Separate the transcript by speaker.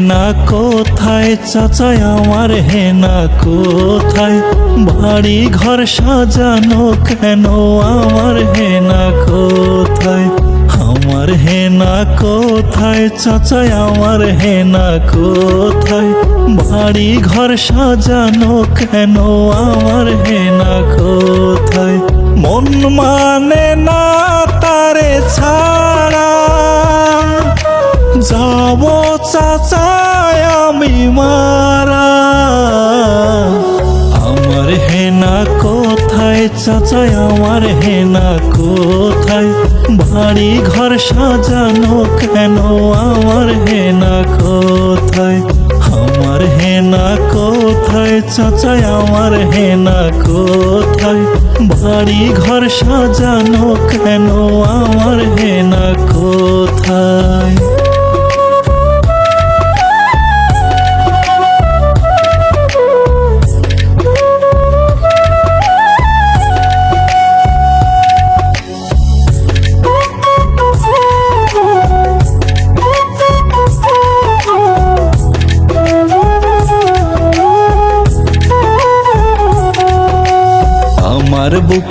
Speaker 1: হেনা কোথায় চাচাই আমার হেনা কোথায় বাড়ি ঘর সাজানো কেন আমার হেনা কোথায় আমার হেনা কোথায় চাচাই আমার হেনা কোথায় বাড়ি ঘর সাজানো কেন আমার হেনা কোথায় মন মানে না তারে ছাড়া যাব চাচাই আমি মারা আমার হেনা কোথায় চাচাই আমার হেনা কোথায় বাড়ি ঘর সাজানো কেন আমার হেনা কোথায় আমার হেনা কোথায় চাচাই আমার হেনা কোথায় বাড়ি ঘর সাজানো কেন আমার হেনা কোথায় আমার বুক